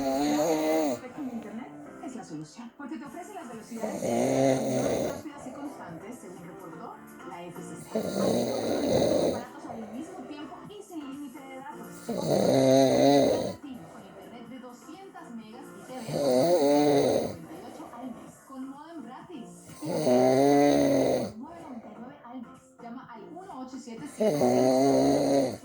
Claro, Spectrum Internet es la solución, porque te ofrece las velocidades más rápidas y constantes, según reportó la FCC. Así como conectores baratos al mismo tiempo y sin límite de datos. Plan latino con internet de 200 megas y TV por 98 al mes, con modem gratis. Y hasta 9.99 al mes. Llama al 1877